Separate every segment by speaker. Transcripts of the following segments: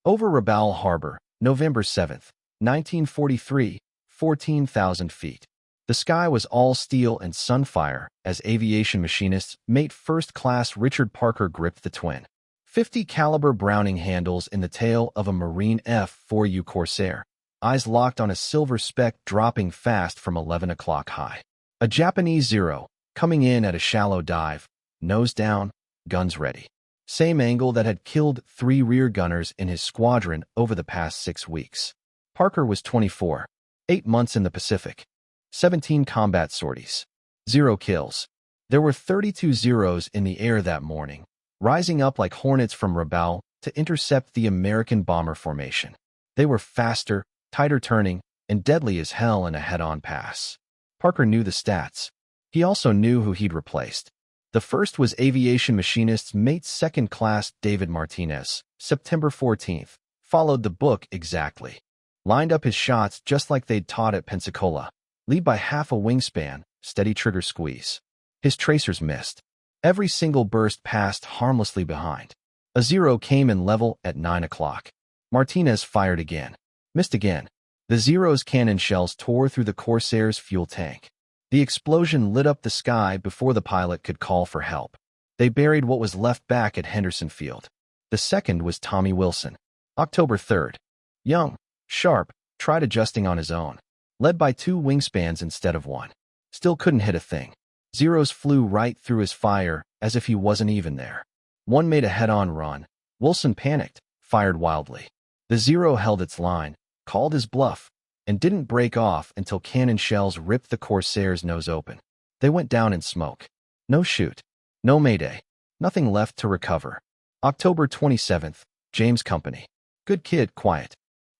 Speaker 1: Over Rabaul Harbor, November 7th, 1943, 14,000 feet. The sky was all steel and sunfire as aviation machinists mate first-class Richard Parker gripped the twin. 50 caliber Browning handles in the tail of a Marine F-4U Corsair, eyes locked on a silver speck dropping fast from 11 o'clock high. A Japanese Zero, coming in at a shallow dive, nose down, guns ready. Same angle that had killed 3 rear gunners in his squadron over the past 6 weeks. Parker was 24, 8 months in the Pacific, 17 combat sorties, 0 kills. There were 32 Zeros in the air that morning, rising up like hornets from Rabaul to intercept the American bomber formation. They were faster, tighter turning, and deadly as hell in a head-on pass. Parker knew the stats. He also knew who he'd replaced. The first was aviation machinist's mate second class David Martinez, September 14th, followed the book exactly. Lined up his shots just like they'd taught at Pensacola. Lead by half a wingspan, steady trigger squeeze. His tracers missed. Every single burst passed harmlessly behind. A Zero came in level at 9 o'clock. Martinez fired again. Missed again. The Zero's cannon shells tore through the Corsair's fuel tank. The explosion lit up the sky before the pilot could call for help. They buried what was left back at Henderson Field. The second was Tommy Wilson. October 3rd. Young, sharp, tried adjusting on his own. Led by 2 wingspans instead of 1. Still couldn't hit a thing. Zeros flew right through his fire as if he wasn't even there. One made a head-on run. Wilson panicked, fired wildly. The Zero held its line, called his bluff, and didn't break off until cannon shells ripped the Corsair's nose open. They went down in smoke. No shoot. No mayday. Nothing left to recover. October 27th, James Company. Good kid, quiet.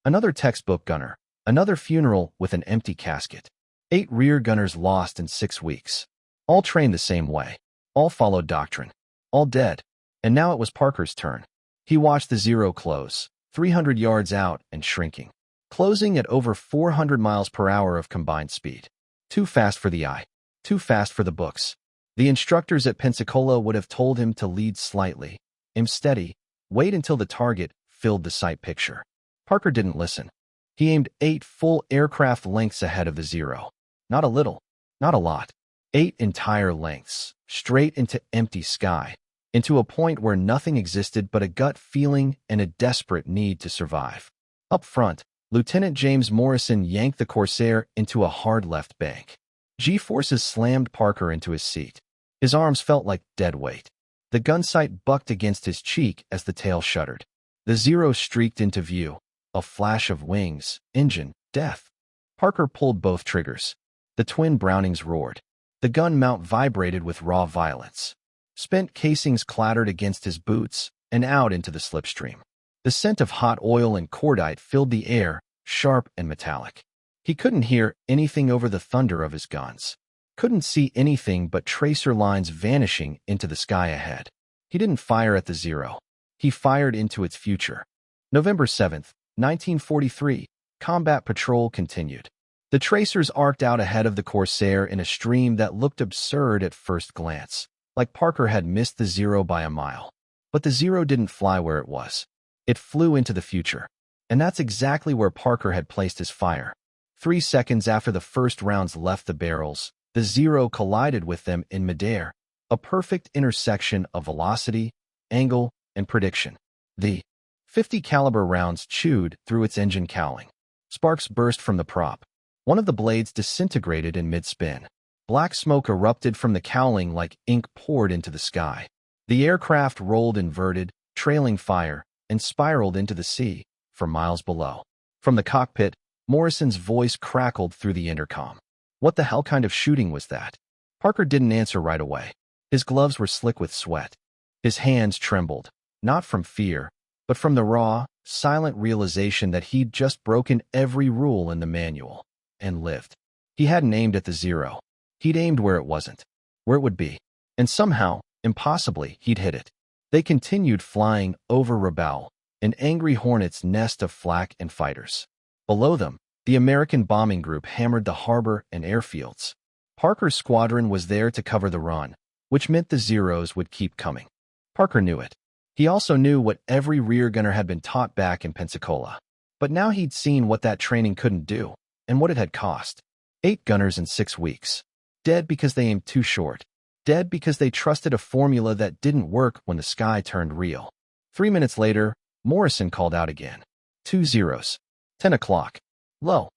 Speaker 1: Another textbook gunner. Another funeral with an empty casket. 8 rear gunners lost in 6 weeks. All trained the same way. All followed doctrine. All dead. And now it was Parker's turn. He watched the Zero close, 300 yards out and shrinking. Closing at over 400 miles per hour of combined speed. Too fast for the eye. Too fast for the books. The instructors at Pensacola would have told him to lead slightly, aim steady, wait until the target filled the sight picture. Parker didn't listen. He aimed 8 full aircraft lengths ahead of the Zero. Not a little, not a lot. 8 entire lengths, straight into empty sky, into a point where nothing existed but a gut feeling and a desperate need to survive. Up front, Lieutenant James Morrison yanked the Corsair into a hard left bank. G-forces slammed Parker into his seat. His arms felt like dead weight. The gun sight bucked against his cheek as the tail shuddered. The Zero streaked into view. A flash of wings, engine, death. Parker pulled both triggers. The twin Brownings roared. The gun mount vibrated with raw violence. Spent casings clattered against his boots and out into the slipstream. The scent of hot oil and cordite filled the air, sharp and metallic. He couldn't hear anything over the thunder of his guns. Couldn't see anything but tracer lines vanishing into the sky ahead. He didn't fire at the Zero. He fired into its future. November 7th, 1943, combat patrol continued. The tracers arced out ahead of the Corsair in a stream that looked absurd at first glance, like Parker had missed the Zero by a mile. But the Zero didn't fly where it was. It flew into the future. And that's exactly where Parker had placed his fire. 3 seconds after the first rounds left the barrels, the Zero collided with them in midair, a perfect intersection of velocity, angle, and prediction. The 50 caliber rounds chewed through its engine cowling. Sparks burst from the prop. One of the blades disintegrated in mid-spin. Black smoke erupted from the cowling like ink poured into the sky. The aircraft rolled inverted, trailing fire, and spiraled into the sea, for miles below. From the cockpit, Morrison's voice crackled through the intercom. What the hell kind of shooting was that? Parker didn't answer right away. His gloves were slick with sweat. His hands trembled, not from fear, but from the raw, silent realization that he'd just broken every rule in the manual, and lived. He hadn't aimed at the Zero. He'd aimed where it wasn't, where it would be, and somehow, impossibly, he'd hit it. They continued flying over Rabaul, an angry hornet's nest of flak and fighters. Below them, the American bombing group hammered the harbor and airfields. Parker's squadron was there to cover the run, which meant the Zeros would keep coming. Parker knew it. He also knew what every rear gunner had been taught back in Pensacola. But now he'd seen what that training couldn't do, and what it had cost. 8 gunners in 6 weeks. Dead because they aimed too short. Dead because they trusted a formula that didn't work when the sky turned real. 3 minutes later, Morrison called out again. 2 zeros. 10 o'clock. Low.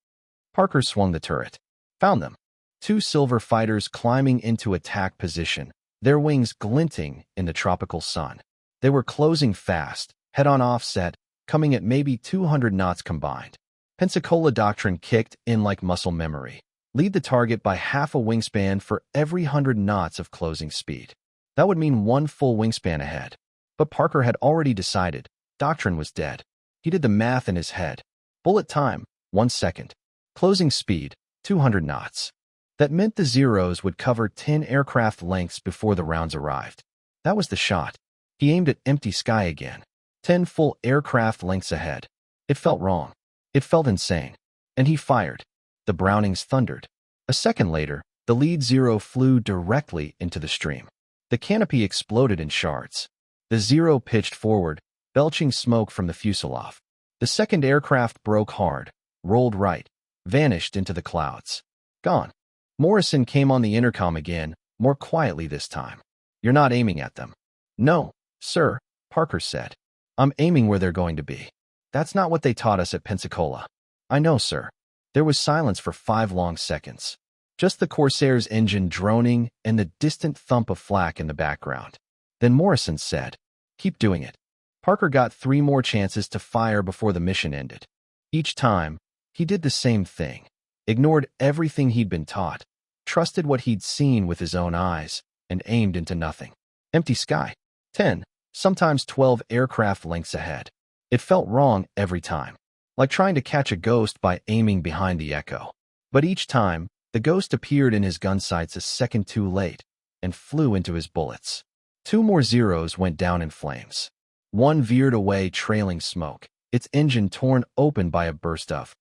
Speaker 1: Parker swung the turret. Found them. 2 silver fighters climbing into attack position, their wings glinting in the tropical sun. They were closing fast, head-on offset, coming at maybe 200 knots combined. Pensacola doctrine kicked in like muscle memory. Lead the target by half a wingspan for every 100 knots of closing speed. That would mean 1 full wingspan ahead. But Parker had already decided. Doctrine was dead. He did the math in his head. Bullet time, 1 second. Closing speed, 200 knots. That meant the zeros would cover 10 aircraft lengths before the rounds arrived. That was the shot. He aimed at empty sky again. 10 full aircraft lengths ahead. It felt wrong. It felt insane. And he fired. The Brownings thundered. A second later, the lead zero flew directly into the stream. The canopy exploded in shards. The zero pitched forward, belching smoke from the fuselage. The second aircraft broke hard, rolled right, vanished into the clouds. Gone. Morrison came on the intercom again, more quietly this time. You're not aiming at them. No, sir, Parker said. I'm aiming where they're going to be. That's not what they taught us at Pensacola. I know, sir. There was silence for 5 long seconds. Just the Corsair's engine droning and the distant thump of flak in the background. Then Morrison said, keep doing it. Parker got 3 more chances to fire before the mission ended. Each time, he did the same thing. Ignored everything he'd been taught, trusted what he'd seen with his own eyes, and aimed into nothing. Empty sky. 10, sometimes 12 aircraft lengths ahead. It felt wrong every time. Like trying to catch a ghost by aiming behind the echo. But each time, the ghost appeared in his gun sights a second too late, and flew into his bullets. 2 more zeros went down in flames. 1 veered away trailing smoke, its engine torn open by a burst of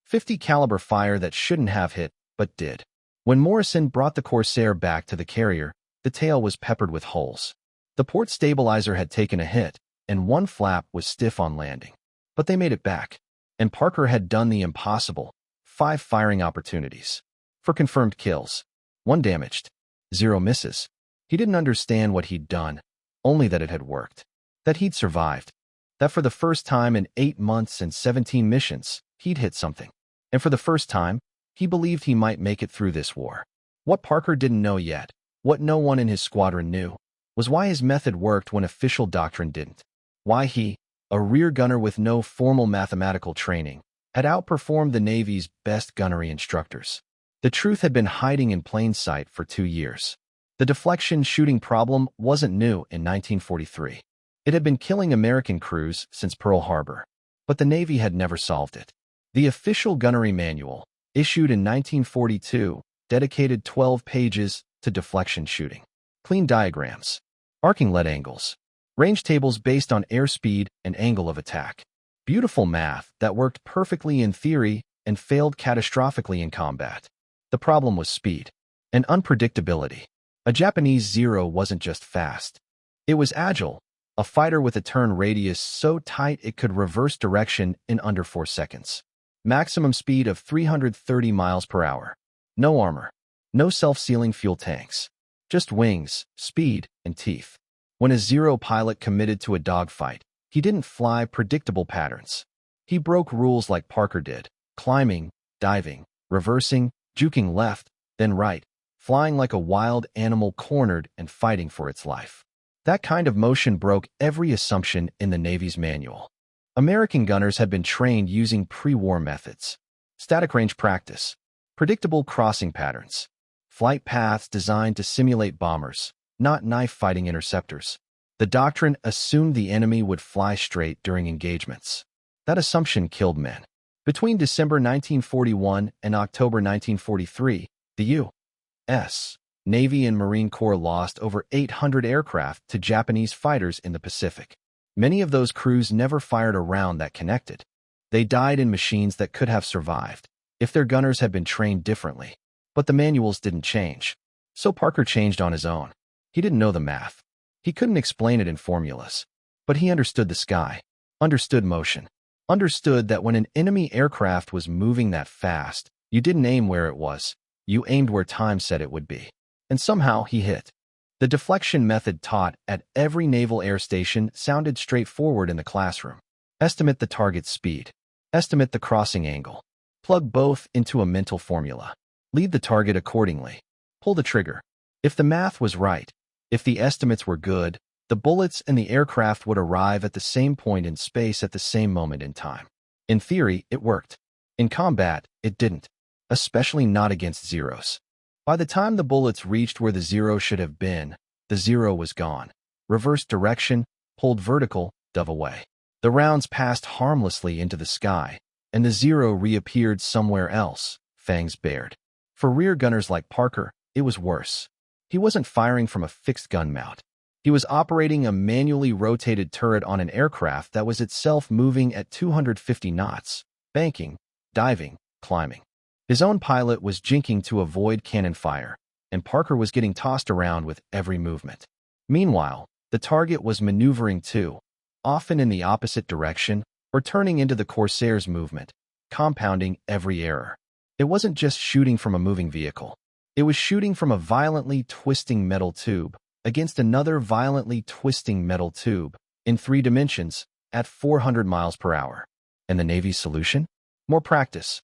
Speaker 1: .50 caliber fire that shouldn't have hit, but did. When Morrison brought the Corsair back to the carrier, the tail was peppered with holes. The port stabilizer had taken a hit, and 1 flap was stiff on landing. But they made it back, and Parker had done the impossible. 5 firing opportunities. For confirmed kills. 1 damaged. 0 misses. He didn't understand what he'd done, only that it had worked. That he'd survived. That for the first time in 8 months and 17 missions, he'd hit something. And for the first time, he believed he might make it through this war. What Parker didn't know yet, what no one in his squadron knew, was why his method worked when official doctrine didn't. Why he, a rear gunner with no formal mathematical training, had outperformed the Navy's best gunnery instructors. The truth had been hiding in plain sight for 2 years. The deflection shooting problem wasn't new in 1943. It had been killing American crews since Pearl Harbor, but the Navy had never solved it. The official gunnery manual, issued in 1942, dedicated 12 pages to deflection shooting. Clean diagrams, arcing lead angles, range tables based on airspeed and angle of attack. Beautiful math that worked perfectly in theory and failed catastrophically in combat. The problem was speed and unpredictability. A Japanese Zero wasn't just fast. It was agile, a fighter with a turn radius so tight it could reverse direction in under 4 seconds. Maximum speed of 330 miles per hour. No armor. No self-sealing fuel tanks. Just wings, speed, and teeth. When a Zero pilot committed to a dogfight, he didn't fly predictable patterns. He broke rules like Parker did, climbing, diving, reversing, juking left, then right, flying like a wild animal cornered and fighting for its life. That kind of motion broke every assumption in the Navy's manual. American gunners had been trained using pre-war methods. Static range practice, predictable crossing patterns, flight paths designed to simulate bombers, not knife-fighting interceptors. The doctrine assumed the enemy would fly straight during engagements. That assumption killed men. Between December 1941 and October 1943, the U.S. Navy and Marine Corps lost over 800 aircraft to Japanese fighters in the Pacific. Many of those crews never fired a round that connected. They died in machines that could have survived if their gunners had been trained differently. But the manuals didn't change. So Parker changed on his own. He didn't know the math. He couldn't explain it in formulas. But he understood the sky, understood motion, understood that when an enemy aircraft was moving that fast, you didn't aim where it was, you aimed where time said it would be. And somehow he hit. The deflection method taught at every naval air station sounded straightforward in the classroom. Estimate the target's speed. Estimate the crossing angle. Plug both into a mental formula. Lead the target accordingly. Pull the trigger. If the math was right, if the estimates were good, the bullets and the aircraft would arrive at the same point in space at the same moment in time. In theory, it worked. In combat, it didn't, especially not against zeros. By the time the bullets reached where the zero should have been, the zero was gone. Reversed direction, pulled vertical, dove away. The rounds passed harmlessly into the sky, and the zero reappeared somewhere else, fangs bared. For rear gunners like Parker, it was worse. He wasn't firing from a fixed gun mount. He was operating a manually rotated turret on an aircraft that was itself moving at 250 knots, banking, diving, climbing. His own pilot was jinking to avoid cannon fire, and Parker was getting tossed around with every movement. Meanwhile, the target was maneuvering too, often in the opposite direction or turning into the Corsair's movement, compounding every error. It wasn't just shooting from a moving vehicle. It was shooting from a violently twisting metal tube against another violently twisting metal tube in 3 dimensions at 400 miles per hour. And the Navy's solution? More practice.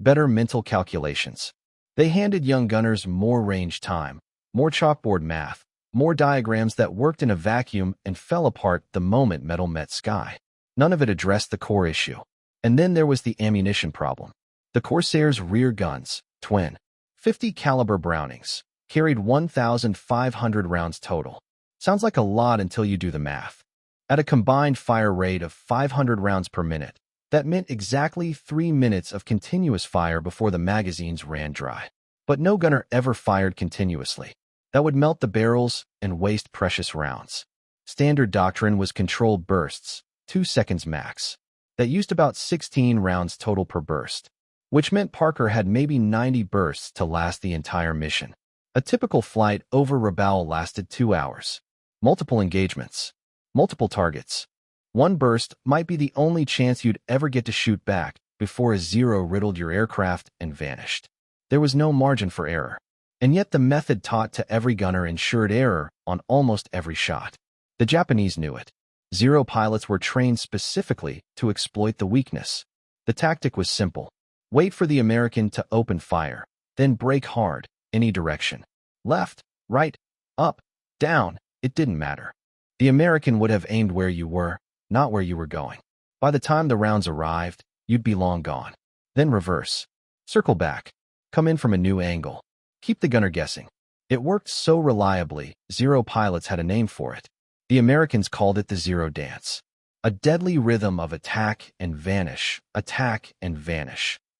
Speaker 1: Better mental calculations. They handed young gunners more range time, more chalkboard math, more diagrams that worked in a vacuum and fell apart the moment metal met sky. None of it addressed the core issue. And then there was the ammunition problem. The Corsair's rear guns, twin, 50 caliber Brownings, carried 1,500 rounds total. Sounds like a lot until you do the math. At a combined fire rate of 500 rounds per minute, that meant exactly 3 minutes of continuous fire before the magazines ran dry. But no gunner ever fired continuously. That would melt the barrels and waste precious rounds. Standard doctrine was controlled bursts, 2 seconds max, that used about 16 rounds total per burst, which meant Parker had maybe 90 bursts to last the entire mission. A typical flight over Rabaul lasted 2 hours. Multiple engagements. Multiple targets. 1 burst might be the only chance you'd ever get to shoot back before a zero riddled your aircraft and vanished. There was no margin for error. And yet the method taught to every gunner ensured error on almost every shot. The Japanese knew it. Zero pilots were trained specifically to exploit the weakness. The tactic was simple. Wait for the American to open fire, then brake hard, any direction. Left, right, up, down, it didn't matter. The American would have aimed where you were, not where you were going. By the time the rounds arrived, you'd be long gone. Then reverse. Circle back. Come in from a new angle. Keep the gunner guessing. It worked so reliably, zero pilots had a name for it. The Americans called it the zero dance. A deadly rhythm of attack and vanish,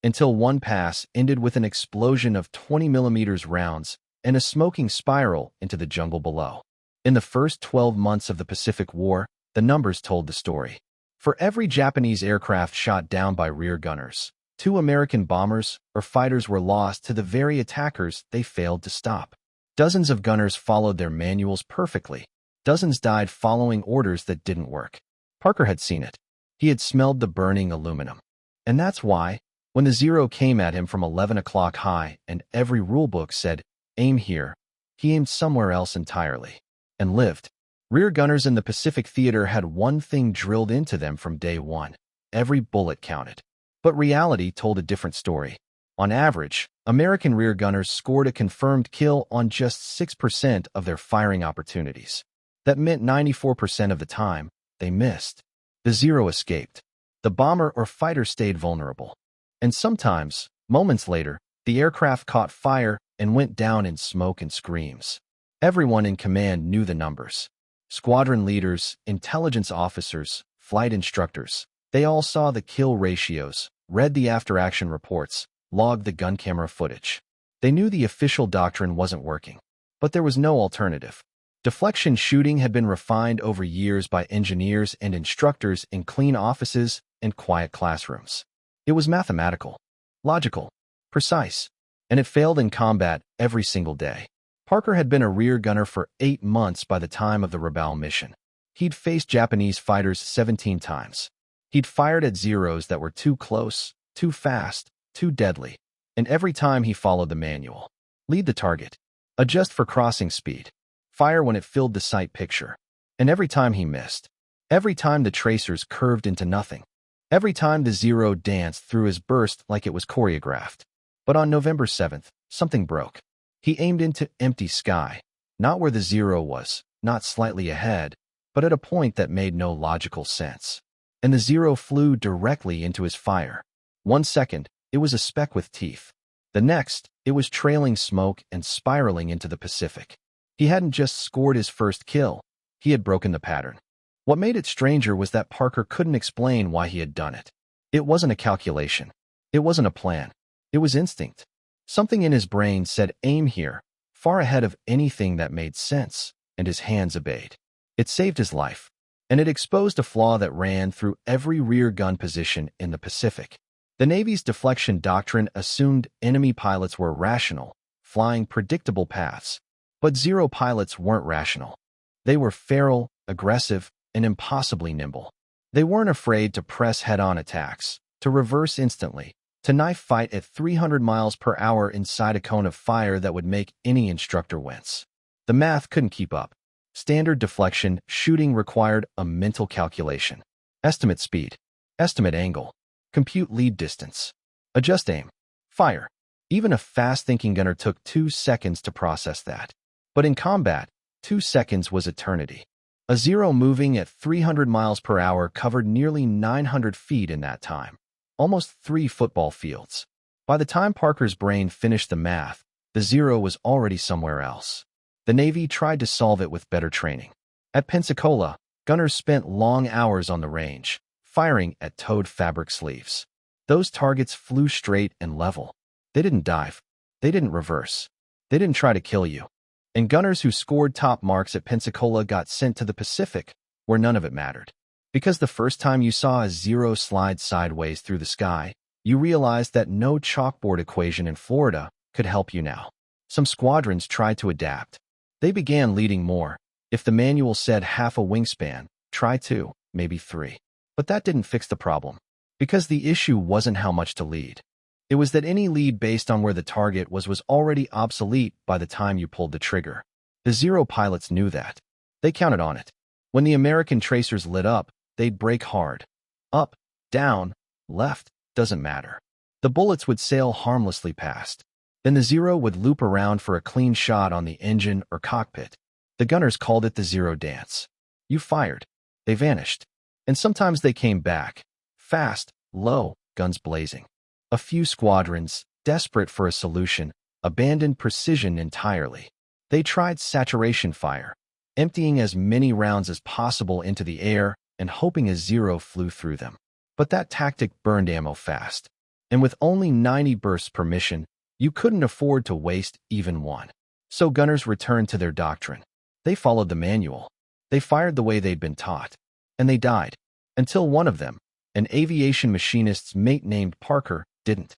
Speaker 1: until one pass ended with an explosion of 20mm rounds and a smoking spiral into the jungle below. In the first 12 months of the Pacific War, the numbers told the story. For every Japanese aircraft shot down by rear gunners, 2 American bombers or fighters were lost to the very attackers they failed to stop. Dozens of gunners followed their manuals perfectly. Dozens died following orders that didn't work. Parker had seen it. He had smelled the burning aluminum. And that's why, when the zero came at him from 11 o'clock high and every rulebook said, aim here, he aimed somewhere else entirely. And lived. Rear gunners in the Pacific Theater had one thing drilled into them from day one. Every bullet counted. But reality told a different story. On average, American rear gunners scored a confirmed kill on just 6% of their firing opportunities. That meant 94% of the time, they missed. The zero escaped. The bomber or fighter stayed vulnerable. And sometimes, moments later, the aircraft caught fire and went down in smoke and screams. Everyone in command knew the numbers. Squadron leaders, intelligence officers, flight instructors, they all saw the kill ratios, read the after-action reports, logged the gun camera footage. They knew the official doctrine wasn't working. But there was no alternative. Deflection shooting had been refined over years by engineers and instructors in clean offices and quiet classrooms. It was mathematical, logical, precise, and it failed in combat every single day. Parker had been a rear gunner for 8 months by the time of the Rabaul mission. He'd faced Japanese fighters 17 times. He'd fired at Zeros that were too close, too fast, too deadly. And every time he followed the manual. Lead the target. Adjust for crossing speed. Fire when it filled the sight picture. And every time he missed. Every time the tracers curved into nothing. Every time the Zero danced through his burst like it was choreographed. But on November 7th, something broke. He aimed into empty sky. Not where the Zero was, not slightly ahead, but at a point that made no logical sense. And the Zero flew directly into his fire. 1 second, it was a speck with teeth. The next, it was trailing smoke and spiraling into the Pacific. He hadn't just scored his first kill, he had broken the pattern. What made it stranger was that Parker couldn't explain why he had done it. It wasn't a calculation. It wasn't a plan. It was instinct. Something in his brain said aim here, far ahead of anything that made sense, and his hands obeyed. It saved his life, and it exposed a flaw that ran through every rear gun position in the Pacific. The Navy's deflection doctrine assumed enemy pilots were rational, flying predictable paths. But Zero pilots weren't rational. They were feral, aggressive, and impossibly nimble. They weren't afraid to press head-on attacks, to reverse instantly, to knife fight at 300 miles per hour inside a cone of fire that would make any instructor wince. The math couldn't keep up. Standard deflection shooting required a mental calculation. Estimate speed. Estimate angle. Compute lead distance. Adjust aim. Fire. Even a fast-thinking gunner took 2 seconds to process that. But in combat, 2 seconds was eternity. A Zero moving at 300 miles per hour covered nearly 900 feet in that time. Almost 3 football fields. By the time Parker's brain finished the math, the Zero was already somewhere else. The Navy tried to solve it with better training. At Pensacola, gunners spent long hours on the range, firing at towed fabric sleeves. Those targets flew straight and level. They didn't dive. They didn't reverse. They didn't try to kill you. And gunners who scored top marks at Pensacola got sent to the Pacific, where none of it mattered. Because the first time you saw a Zero slide sideways through the sky, you realized that no chalkboard equation in Florida could help you now. Some squadrons tried to adapt. They began leading more. If the manual said half a wingspan, try 2, maybe 3. But that didn't fix the problem. Because the issue wasn't how much to lead. It was that any lead based on where the target was already obsolete by the time you pulled the trigger. The Zero pilots knew that. They counted on it. When the American tracers lit up, they'd brake hard. Up, down, left, doesn't matter. The bullets would sail harmlessly past. Then the Zero would loop around for a clean shot on the engine or cockpit. The gunners called it the Zero dance. You fired. They vanished. And sometimes they came back. Fast, low, guns blazing. A few squadrons, desperate for a solution, abandoned precision entirely. They tried saturation fire, emptying as many rounds as possible into the air and hoping a Zero flew through them. But that tactic burned ammo fast. And with only 90 bursts per mission, you couldn't afford to waste even one. So gunners returned to their doctrine. They followed the manual. They fired the way they'd been taught. And they died. Until one of them, an aviation machinist's mate named Parker, didn't.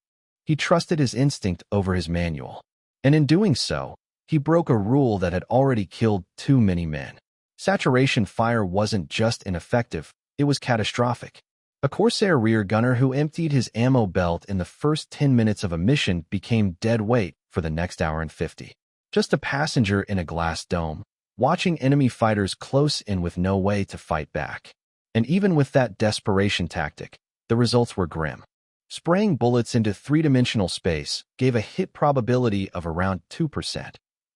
Speaker 1: He trusted his instinct over his manual. And in doing so, he broke a rule that had already killed too many men. Saturation fire wasn't just ineffective, it was catastrophic. A Corsair rear gunner who emptied his ammo belt in the first 10 minutes of a mission became dead weight for the next hour and 50. Just a passenger in a glass dome, watching enemy fighters close in with no way to fight back. And even with that desperation tactic, the results were grim. Spraying bullets into 3-dimensional space gave a hit probability of around 2%,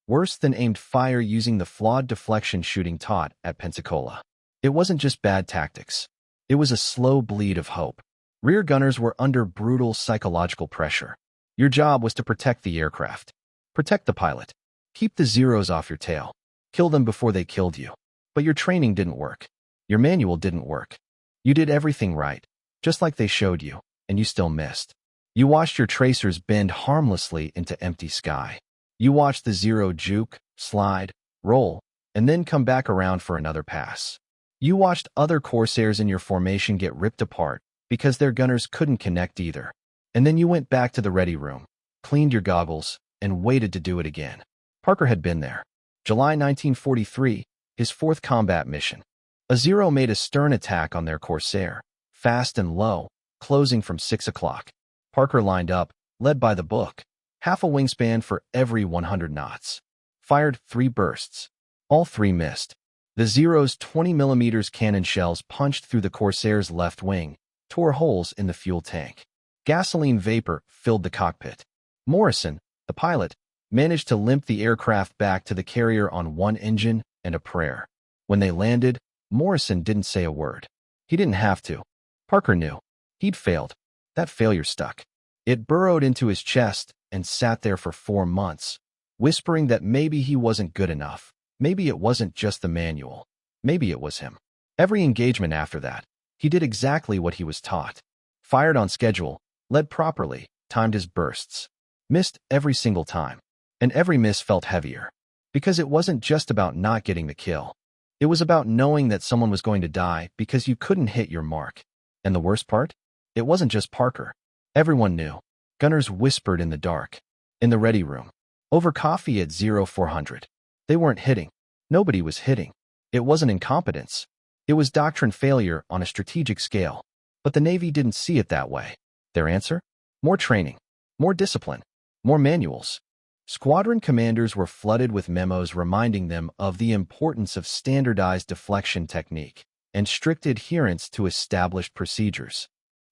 Speaker 1: worse than aimed fire using the flawed deflection shooting taught at Pensacola. It wasn't just bad tactics. It was a slow bleed of hope. Rear gunners were under brutal psychological pressure. Your job was to protect the aircraft. Protect the pilot. Keep the Zeros off your tail. Kill them before they killed you. But your training didn't work. Your manual didn't work. You did everything right, just like they showed you, and you still missed. You watched your tracers bend harmlessly into empty sky. You watched the Zero juke, slide, roll, and then come back around for another pass. You watched other Corsairs in your formation get ripped apart because their gunners couldn't connect either. And then you went back to the ready room, cleaned your goggles, and waited to do it again. Parker had been there. July 1943, his 4th combat mission. A Zero made a stern attack on their Corsair, fast and low, closing from 6 o'clock. Parker lined up, led by the book, half a wingspan for every 100 knots. Fired 3 bursts. All 3 missed. The Zero's 20mm cannon shells punched through the Corsair's left wing, tore holes in the fuel tank. Gasoline vapor filled the cockpit. Morrison, the pilot, managed to limp the aircraft back to the carrier on one engine and a prayer. When they landed, Morrison didn't say a word. He didn't have to. Parker knew. He'd failed. That failure stuck. It burrowed into his chest and sat there for 4 months, whispering that maybe he wasn't good enough. Maybe it wasn't just the manual. Maybe it was him. Every engagement after that, he did exactly what he was taught. Fired on schedule, led properly, timed his bursts. Missed every single time. And every miss felt heavier. Because it wasn't just about not getting the kill. It was about knowing that someone was going to die because you couldn't hit your mark. And the worst part? It wasn't just Parker. Everyone knew. Gunners whispered in the dark. In the ready room. Over coffee at 0400. They weren't hitting. Nobody was hitting. It wasn't incompetence. It was doctrine failure on a strategic scale. But the Navy didn't see it that way. Their answer? More training. More discipline. More manuals. Squadron commanders were flooded with memos reminding them of the importance of standardized deflection technique and strict adherence to established procedures.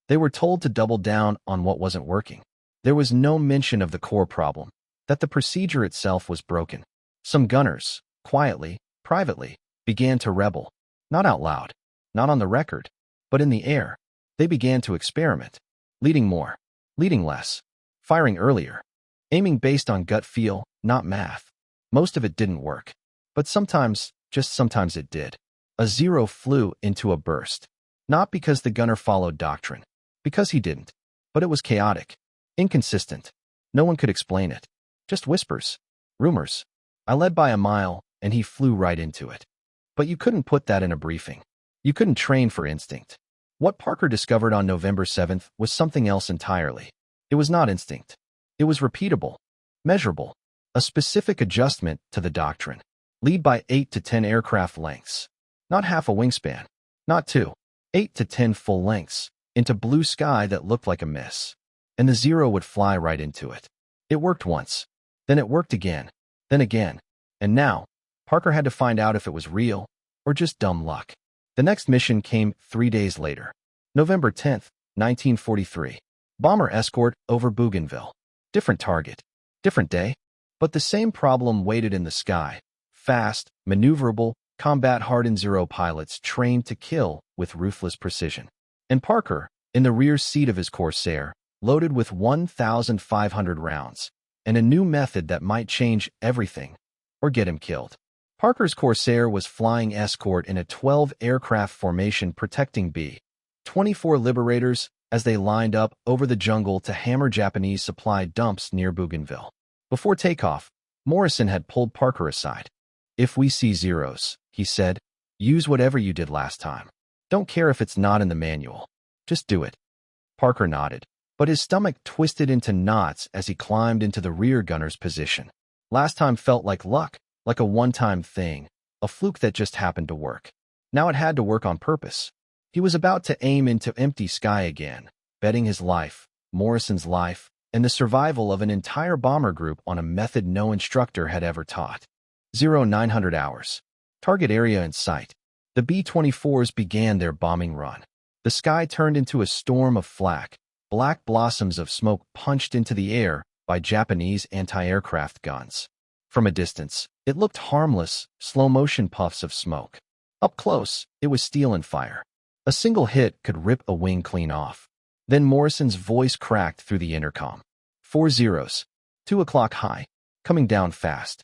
Speaker 1: They were told to double down on what wasn't working. There was no mention of the core problem, that the procedure itself was broken. Some gunners, quietly, privately, began to rebel. Not out loud, not on the record, but in the air. They began to experiment. Leading more, leading less, firing earlier, aiming based on gut feel, not math. Most of it didn't work. But sometimes, just sometimes it did. A Zero flew into a burst. Not because the gunner followed doctrine. Because he didn't. But it was chaotic. Inconsistent. No one could explain it. Just whispers. Rumors. I led by a mile, and he flew right into it. But you couldn't put that in a briefing. You couldn't train for instinct. What Parker discovered on November 7th was something else entirely. It was not instinct. It was repeatable, measurable, a specific adjustment to the doctrine. Lead by 8 to 10 aircraft lengths. Not half a wingspan. Not 2. 8 to 10 full lengths, into blue sky that looked like a miss. And the Zero would fly right into it. It worked once. Then it worked again. Then again. And now, Parker had to find out if it was real or just dumb luck. The next mission came 3 days later. November 10th, 1943. Bomber escort over Bougainville. Different target. Different day. But the same problem waited in the sky. Fast, maneuverable, combat-hardened Zero pilots trained to kill with ruthless precision. And Parker, in the rear seat of his Corsair, loaded with 1,500 rounds, and a new method that might change everything, or get him killed. Parker's Corsair was flying escort in a 12-aircraft formation protecting B-24 Liberators as they lined up over the jungle to hammer Japanese supply dumps near Bougainville. Before takeoff, Morrison had pulled Parker aside. "If we see Zeros," he said, "use whatever you did last time. Don't care if it's not in the manual. Just do it." Parker nodded, but his stomach twisted into knots as he climbed into the rear gunner's position. Last time felt like luck, like a one-time thing, a fluke that just happened to work. Now it had to work on purpose. He was about to aim into empty sky again, betting his life, Morrison's life, and the survival of an entire bomber group on a method no instructor had ever taught. 0900 hours. Target area in sight. The B-24s began their bombing run. The sky turned into a storm of flak. Black blossoms of smoke punched into the air by Japanese anti-aircraft guns. From a distance, it looked harmless, slow-motion puffs of smoke. Up close, it was steel and fire. A single hit could rip a wing clean off. Then Morrison's voice cracked through the intercom. 4 Zeros. 2 o'clock high. Coming down fast.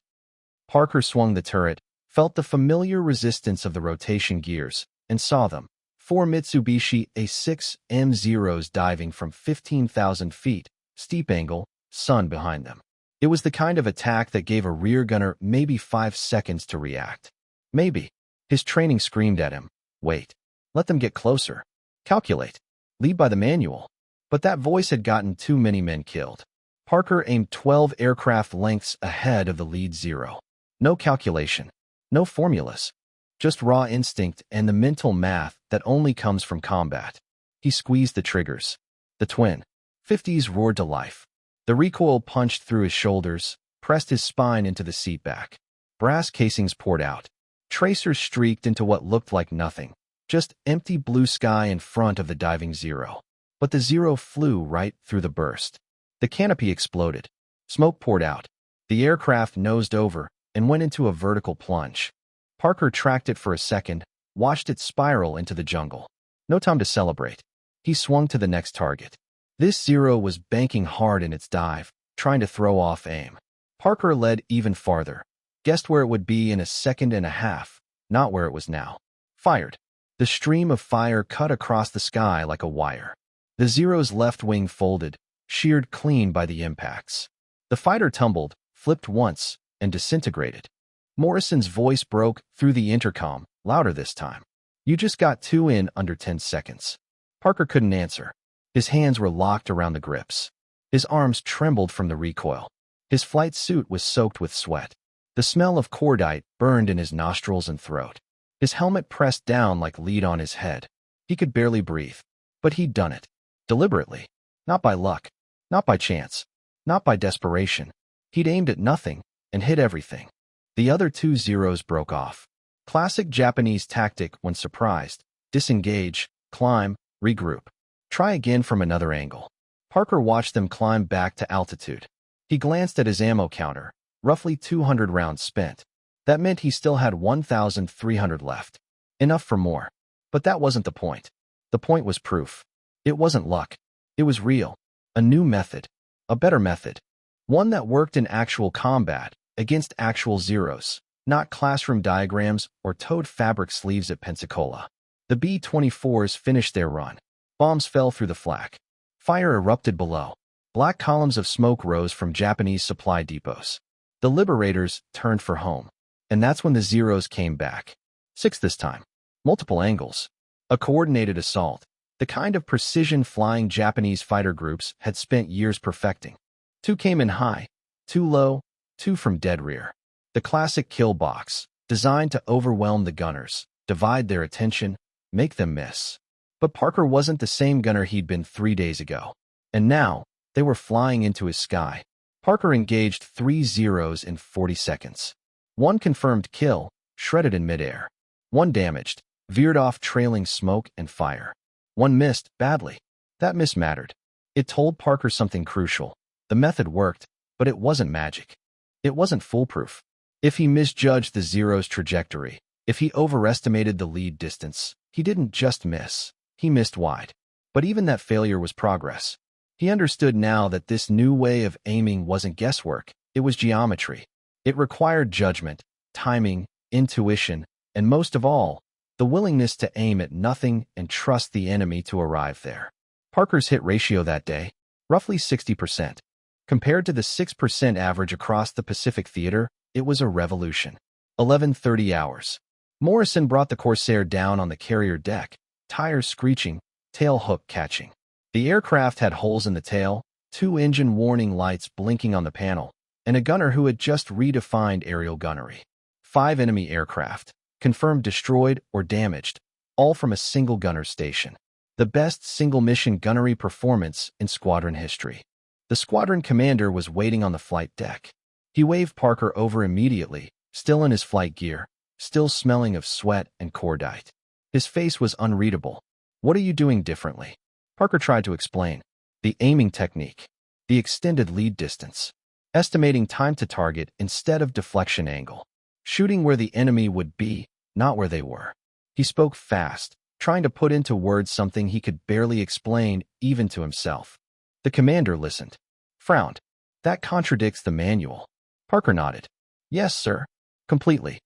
Speaker 1: Parker swung the turret, felt the familiar resistance of the rotation gears, and saw them. 4 Mitsubishi A6M Zeros diving from 15,000 feet, steep angle, sun behind them. It was the kind of attack that gave a rear gunner maybe 5 seconds to react. Maybe. His training screamed at him. Wait. Let them get closer. Calculate. Lead by the manual. But that voice had gotten too many men killed. Parker aimed 12 aircraft lengths ahead of the lead Zero. No calculation. No formulas. Just raw instinct and the mental math that only comes from combat. He squeezed the triggers. The twin 50s roared to life. The recoil punched through his shoulders, pressed his spine into the seat back. Brass casings poured out. Tracers streaked into what looked like nothing, just empty blue sky in front of the diving Zero. But the Zero flew right through the burst. The canopy exploded. Smoke poured out. The aircraft nosed over and went into a vertical plunge. Parker tracked it for a second, watched it spiral into the jungle. No time to celebrate. He swung to the next target. This Zero was banking hard in its dive, trying to throw off aim. Parker led even farther. Guessed where it would be in a second and a half, not where it was now. Fired. The stream of fire cut across the sky like a wire. The Zero's left wing folded, sheared clean by the impacts. The fighter tumbled, flipped once, and disintegrated. Morrison's voice broke through the intercom, louder this time. You just got two in under 10 seconds. Parker couldn't answer. His hands were locked around the grips. His arms trembled from the recoil. His flight suit was soaked with sweat. The smell of cordite burned in his nostrils and throat. His helmet pressed down like lead on his head. He could barely breathe. But he'd done it. Deliberately. Not by luck. Not by chance. Not by desperation. He'd aimed at nothing and hit everything. The other two Zeros broke off. Classic Japanese tactic when surprised. Disengage, climb, regroup. Try again from another angle. Parker watched them climb back to altitude. He glanced at his ammo counter. Roughly 200 rounds spent. That meant he still had 1,300 left. Enough for more. But that wasn't the point. The point was proof. It wasn't luck. It was real. A new method. A better method. One that worked in actual combat, against actual Zeros, not classroom diagrams or toed fabric sleeves at Pensacola. The B-24s finished their run. Bombs fell through the flak. Fire erupted below. Black columns of smoke rose from Japanese supply depots. The liberators turned for home. And that's when the Zeros came back. 6 this time. Multiple angles. A coordinated assault. The kind of precision flying Japanese fighter groups had spent years perfecting. 2 came in high. 2 low. 2 from dead rear. The classic kill box, designed to overwhelm the gunners, divide their attention, make them miss. But Parker wasn't the same gunner he'd been 3 days ago. And now, they were flying into his sky. Parker engaged 3 Zeros in 40 seconds. 1 confirmed kill, shredded in midair. 1 damaged, veered off trailing smoke and fire. 1 missed, badly. That miss mattered. It told Parker something crucial. The method worked, but it wasn't magic. It wasn't foolproof. If he misjudged the Zero's trajectory, if he overestimated the lead distance, he didn't just miss. He missed wide. But even that failure was progress. He understood now that this new way of aiming wasn't guesswork, it was geometry. It required judgment, timing, intuition, and most of all, the willingness to aim at nothing and trust the enemy to arrive there. Parker's hit ratio that day, roughly 60%. Compared to the 6% average across the Pacific Theater, it was a revolution. 11:30 hours. Morrison brought the Corsair down on the carrier deck, tires screeching, tail hook catching. The aircraft had holes in the tail, 2 engine warning lights blinking on the panel, and a gunner who had just redefined aerial gunnery. 5 enemy aircraft, confirmed destroyed or damaged, all from a single gunner station. The best single-mission gunnery performance in squadron history. The squadron commander was waiting on the flight deck. He waved Parker over immediately, still in his flight gear, still smelling of sweat and cordite. His face was unreadable. What are you doing differently? Parker tried to explain. The aiming technique. The extended lead distance. Estimating time to target instead of deflection angle. Shooting where the enemy would be, not where they were. He spoke fast, trying to put into words something he could barely explain even to himself. The commander listened. Frowned. That contradicts the manual. Parker nodded. Yes, sir. Completely.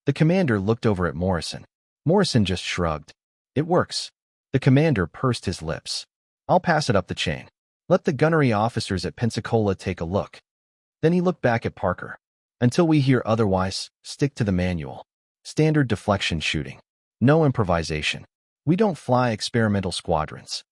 Speaker 1: The commander looked over at Morrison. Morrison just shrugged. It works. The commander pursed his lips. I'll pass it up the chain. Let the gunnery officers at Pensacola take a look. Then he looked back at Parker. Until we hear otherwise, stick to the manual. Standard deflection shooting. No improvisation. We don't fly experimental squadrons.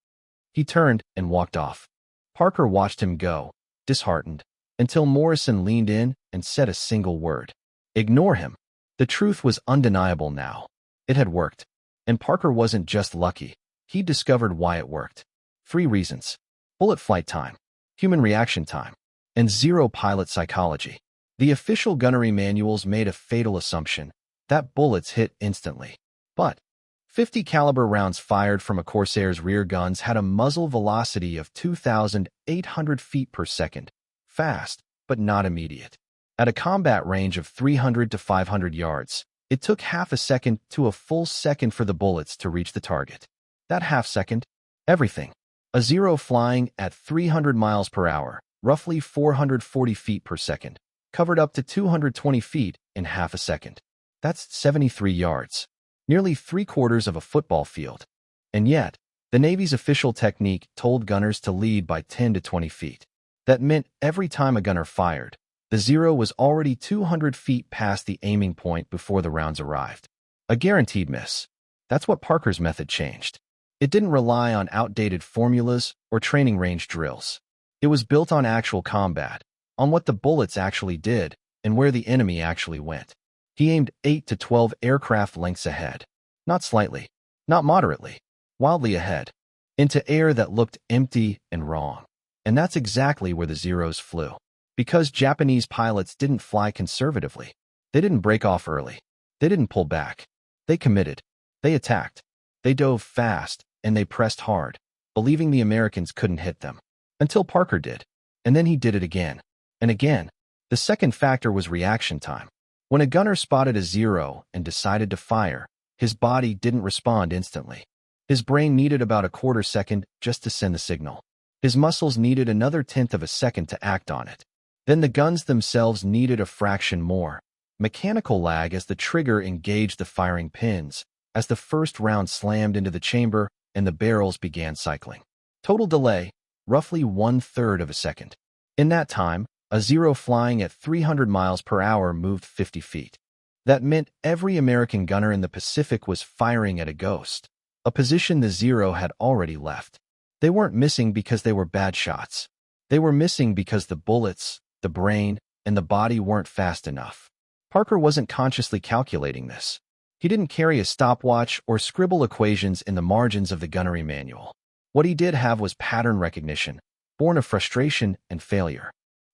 Speaker 1: He turned and walked off. Parker watched him go, disheartened, until Morrison leaned in and said a single word. Ignore him. The truth was undeniable now. It had worked. And Parker wasn't just lucky. He discovered why it worked. 3 reasons: bullet flight time, human reaction time, and zero pilot psychology. The official gunnery manuals made a fatal assumption that bullets hit instantly. But 50 caliber rounds fired from a Corsair's rear guns had a muzzle velocity of 2,800 feet per second. Fast, but not immediate. At a combat range of 300 to 500 yards, it took half a second to a full second for the bullets to reach the target. That half second, everything. A Zero flying at 300 miles per hour, roughly 440 feet per second, covered up to 220 feet in half a second. That's 73 yards, nearly 3/4 of a football field. And yet, the Navy's official technique told gunners to lead by 10 to 20 feet. That meant every time a gunner fired, the Zero was already 200 feet past the aiming point before the rounds arrived. A guaranteed miss. That's what Parker's method changed. It didn't rely on outdated formulas or training range drills. It was built on actual combat, on what the bullets actually did and where the enemy actually went. He aimed 8 to 12 aircraft lengths ahead. Not slightly, not moderately, wildly ahead, into air that looked empty and wrong. And that's exactly where the Zeros flew. Because Japanese pilots didn't fly conservatively. They didn't break off early. They didn't pull back. They committed. They attacked. They dove fast, and they pressed hard, believing the Americans couldn't hit them. Until Parker did. And then he did it again. And again. The second factor was reaction time. When a gunner spotted a Zero and decided to fire, his body didn't respond instantly. His brain needed about a quarter second just to send the signal. His muscles needed another 1/10 of a second to act on it. Then the guns themselves needed a fraction more. Mechanical lag as the trigger engaged the firing pins, as the first round slammed into the chamber and the barrels began cycling. Total delay, roughly 1/3 of a second. In that time, a Zero flying at 300 miles per hour moved 50 feet. That meant every American gunner in the Pacific was firing at a ghost, a position the Zero had already left. They weren't missing because they were bad shots. They were missing because the bullets, the brain, and the body weren't fast enough. Parker wasn't consciously calculating this. He didn't carry a stopwatch or scribble equations in the margins of the gunnery manual. What he did have was pattern recognition, born of frustration and failure.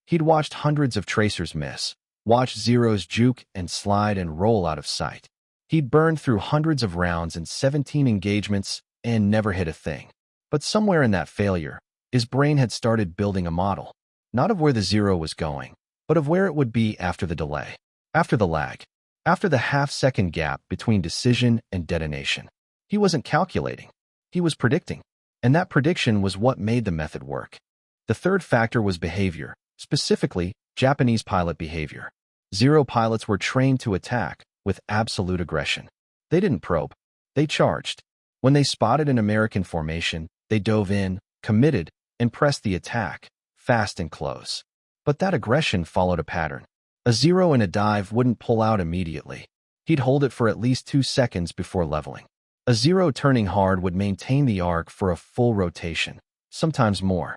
Speaker 1: He'd watched hundreds of tracers miss, watched Zeros juke and slide and roll out of sight. He'd burned through hundreds of rounds in 17 engagements and never hit a thing. But somewhere in that failure, his brain had started building a model. Not of where the Zero was going, but of where it would be after the delay, after the lag, after the half-second gap between decision and detonation. He wasn't calculating. He was predicting. And that prediction was what made the method work. The third factor was behavior, specifically Japanese pilot behavior. Zero pilots were trained to attack with absolute aggression. They didn't probe. They charged. When they spotted an American formation, they dove in, committed, and pressed the attack, fast and close. But that aggression followed a pattern. A Zero in a dive wouldn't pull out immediately. He'd hold it for at least 2 seconds before leveling. A Zero turning hard would maintain the arc for a full rotation, sometimes more.